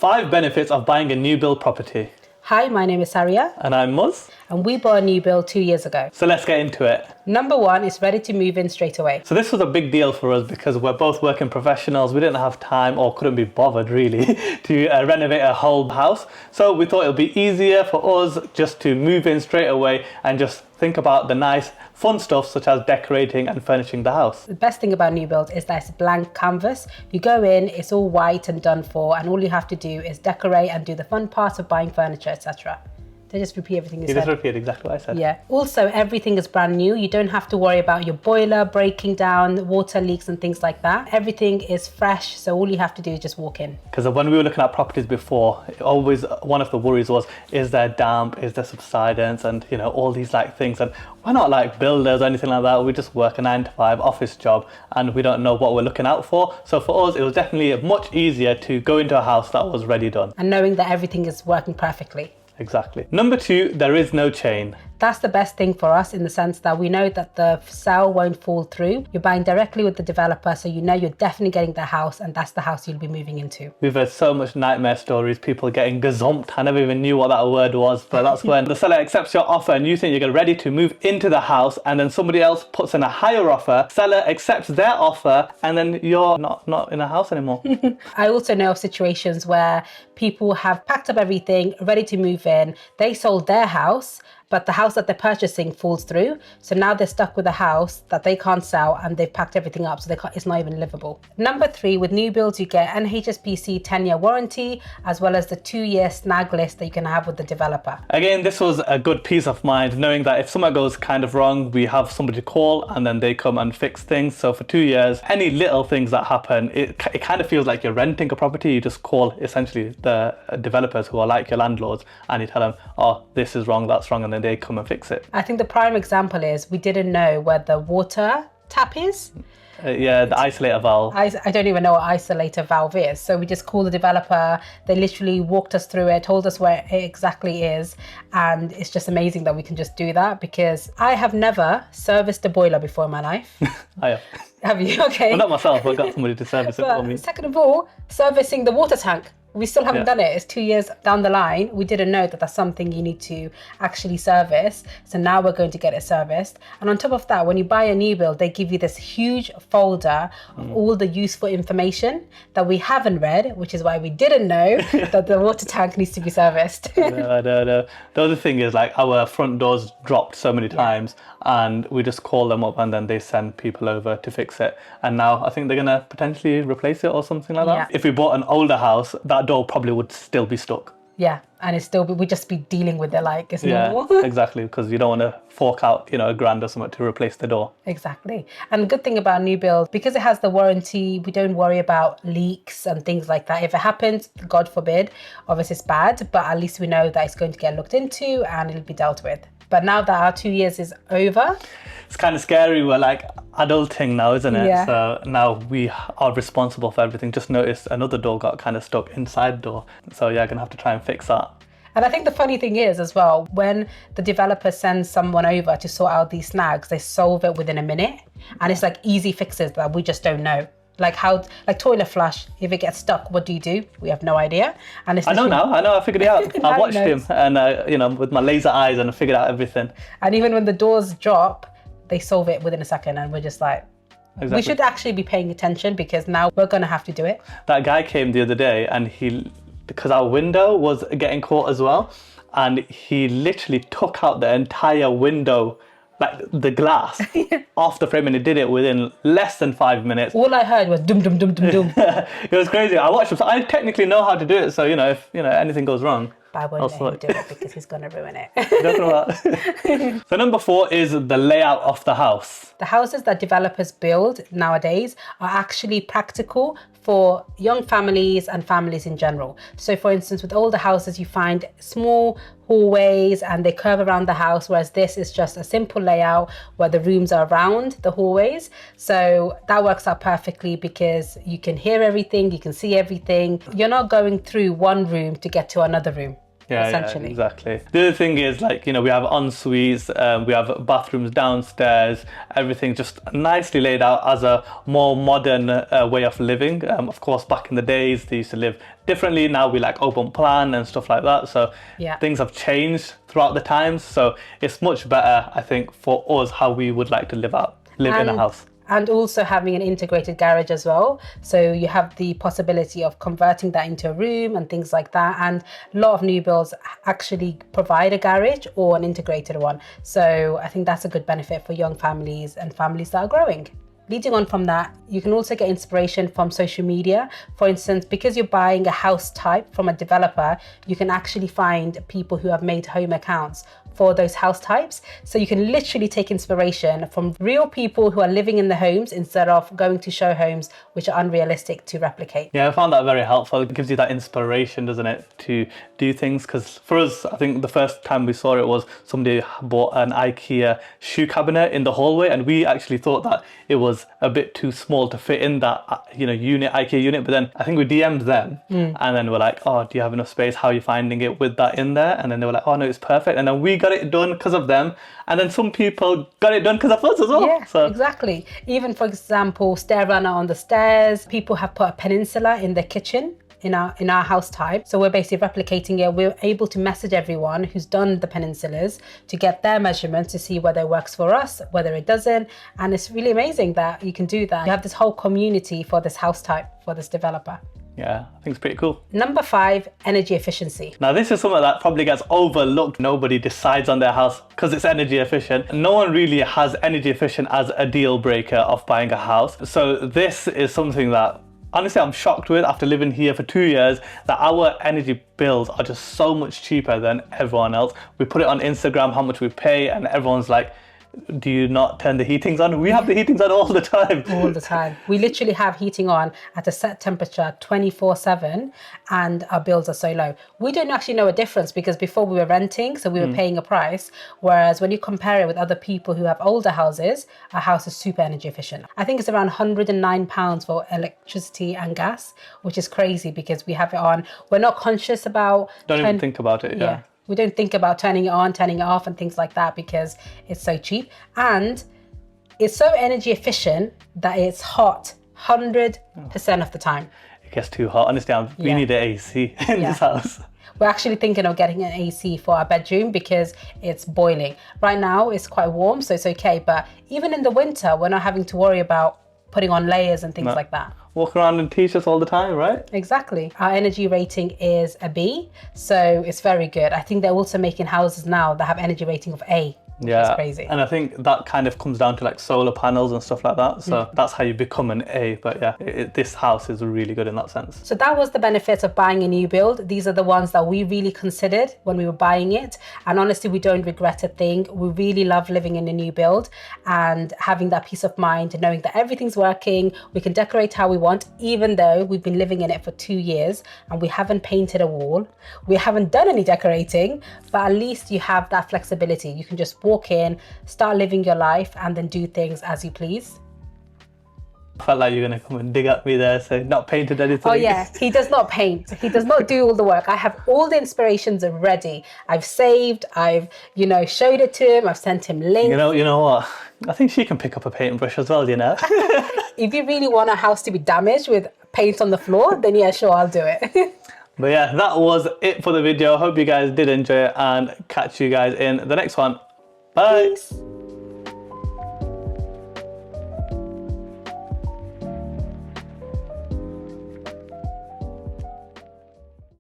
5 benefits of buying a new build property. Hi, my name is Sariha. And I'm Muz. And we bought a new build 2 years ago. So let's get into it. Number 1 is ready to move in straight away. So this was a big deal for us because we're both working professionals. We didn't have time or couldn't be bothered really to renovate a whole house. So we thought it would be easier for us just to move in straight away and just think about the nice fun stuff such as decorating and furnishing the house. The best thing about new build is that it's a blank canvas. You go in, it's all white and done for, and all you have to do is decorate and do the fun parts of buying furniture, etc. They just repeat everything you said. Just repeat exactly what I said. Yeah. Also, everything is brand new. You don't have to worry about your boiler breaking down, water leaks and things like that. Everything is fresh, so all you have to do is just walk in. Because when we were looking at properties before, always one of the worries was, is there damp, is there subsidence, and all these things. And we're not like builders or anything like that. We just work a 9-to-5 office job and we don't know what we're looking out for. So for us, it was definitely much easier to go into a house that was ready done. And knowing that everything is working perfectly. Exactly. Number 2, there is no chain. That's the best thing for us in the sense that we know that the sale won't fall through. You're buying directly with the developer, so you're definitely getting the house, and that's the house you'll be moving into. We've heard so much nightmare stories, people getting gazumped. I never even knew what that word was, but that's when the seller accepts your offer and you think you're ready to move into the house, and then somebody else puts in a higher offer, seller accepts their offer, and then you're not in a house anymore. I also know of situations where people have packed up everything, ready to move in. They sold their house, but the house that they're purchasing falls through. So now they're stuck with a house that they can't sell and they've packed everything up, so it's not even livable. Number 3, with new builds, you get an HSBC 10-year warranty, as well as the 2-year snag list that you can have with the developer. Again, this was a good peace of mind, knowing that if something goes kind of wrong, we have somebody to call and then they come and fix things. So for 2 years, any little things that happen, it kind of feels like you're renting a property. You just call essentially the developers who are like your landlords and you tell them, oh, this is wrong, that's wrong, and then they come and fix it. I think the prime example is we didn't know where the water tap is. Yeah, the isolator valve. I don't even know what isolator valve is. So we just called the developer. They literally walked us through it, told us where it exactly is. And it's just amazing that we can just do that, because I have never serviced a boiler before in my life. I have. Have you? Okay. Well, not myself, I got somebody to service it for me. Second of all, servicing the water tank. We still haven't done it. It's 2 years down the line. We didn't know that that's something you need to actually service. So now we're going to get it serviced. And on top of that, when you buy a new build, they give you this huge folder of all the useful information that we haven't read, which is why we didn't know that the water tank needs to be serviced. No. The other thing is, our front doors dropped so many times and we just call them up and then they send people over to fix it. And now I think they're going to potentially replace it or something like that. Yeah. If we bought an older house, that door probably would still be stuck. Yeah, and we'd just be dealing with it like it's normal. Yeah, exactly, because you don't want to fork out, $1,000 or something to replace the door. Exactly. And the good thing about new build, because it has the warranty, we don't worry about leaks and things like that. If it happens, God forbid, obviously it's bad, but at least we know that it's going to get looked into and it'll be dealt with. But now that our 2 years is over, it's kind of scary. We're adulting now, isn't it? Yeah. So now we are responsible for everything. Just noticed another door got kind of stuck inside the door. So yeah, gonna have to try and fix that. and I think the funny thing is as well, when the developer sends someone over to sort out these snags, they solve it within a minute. And it's easy fixes that we just don't know. Like toilet flush, if it gets stuck, what do? We have no idea. And it's I know now. I figured it out. I watched him and, with my laser eyes, and I figured out everything. And even when the doors drop, they solve it within a second, and we're just like, exactly. We should actually be paying attention, because now we're going to have to do it. That guy came the other day and because our window was getting caught as well, and he literally took out the entire window, the glass off the frame, and he did it within less than 5 minutes. All I heard was dum dum dum dum dum. It was crazy. I watched him, so I technically know how to do it. So if anything goes wrong, but I won't let him do it because he's going to ruin it. So number 4 is the layout of the house. The houses that developers build nowadays are actually practical for young families and families in general. So for instance, with older houses, you find small hallways and they curve around the house, whereas this is just a simple layout where the rooms are around the hallways. So that works out perfectly because you can hear everything, you can see everything. You're not going through one room to get to another room. essentially. Exactly. The other thing is, like, we have en suites, we have bathrooms downstairs, everything just nicely laid out as a more modern way of living. Of course, back in the days, they used to live differently. Now we like open plan and stuff like that. So things have changed throughout the times. So it's much better, I think, for us how we would like to live in a house. And also having an integrated garage as well. So you have the possibility of converting that into a room and things like that. And a lot of new builds actually provide a garage or an integrated one. So I think that's a good benefit for young families and families that are growing. Leading on from that, you can also get inspiration from social media. For instance, because you're buying a house type from a developer, you can actually find people who have made home accounts for those house types. So you can literally take inspiration from real people who are living in the homes instead of going to show homes which are unrealistic to replicate. Yeah, I found that very helpful. It gives you that inspiration, doesn't it, to do things? Because for us, I think the first time we saw it was somebody bought an IKEA shoe cabinet in the hallway, and we actually thought that it was a bit too small to fit in that IKEA unit. But then I think we DM'd them and then we're like, oh, do you have enough space? How are you finding it with that in there? And then they were like, oh no, it's perfect. And then we got it done because of them, and then some people got it done because of us as well. Yeah, exactly. Even, for example, stair runner on the stairs. People have put a peninsula in their kitchen in our house type. So we're basically replicating it. We're able to message everyone who's done the peninsulas to get their measurements to see whether it works for us, whether it doesn't. And it's really amazing that you can do that. You have this whole community for this house type, for this developer. Yeah, I think it's pretty cool. Number 5, energy efficiency. Now this is something that probably gets overlooked. Nobody decides on their house because it's energy efficient. No one really has energy efficient as a deal breaker of buying a house. So this is something that honestly I'm shocked with after living here for 2 years, that our energy bills are just so much cheaper than everyone else. We put it on Instagram how much we pay, and everyone's like, do you not turn the heatings on? We have the heatings on all the time. All the time. We literally have heating on at a set temperature 24/7, and our bills are so low. We don't actually know a difference because before we were renting, so we were paying a price. Whereas when you compare it with other people who have older houses, our house is super energy efficient. I think it's around £109 for electricity and gas, which is crazy because we have it on. We're not conscious about... Don't even think about it, yeah. We don't think about turning it on, turning it off and things like that because it's so cheap. And it's so energy efficient that it's hot 100% of the time. It gets too hot. Honestly, we need an AC in this house. We're actually thinking of getting an AC for our bedroom because it's boiling. Right now, it's quite warm, so it's okay. But even in the winter, we're not having to worry about putting on layers and things like that. Walk around in t-shirts all the time, right? Exactly. Our energy rating is a B, so it's very good. I think they're also making houses now that have energy rating of A. It's crazy. And I think that kind of comes down to like solar panels and stuff like that. So that's how you become an A. But yeah, this house is really good in that sense. So that was the benefits of buying a new build. These are the ones that we really considered when we were buying it. And honestly, we don't regret a thing. We really love living in a new build and having that peace of mind, knowing that everything's working. We can decorate how we want, even though we've been living in it for 2 years and we haven't painted a wall. We haven't done any decorating, but at least you have that flexibility. You can just walk in, start living your life, and then do things as you please. I felt like you were going to come and dig at me there, so not painted anything. Oh yeah, he does not paint. He does not do all the work. I have all the inspirations ready. I've saved, I've, showed it to him, I've sent him links. You know what? I think she can pick up a paintbrush as well, If you really want a house to be damaged with paint on the floor, then yeah, sure, I'll do it. But yeah, that was it for the video. Hope you guys did enjoy it, and catch you guys in the next one. Bye. Peace.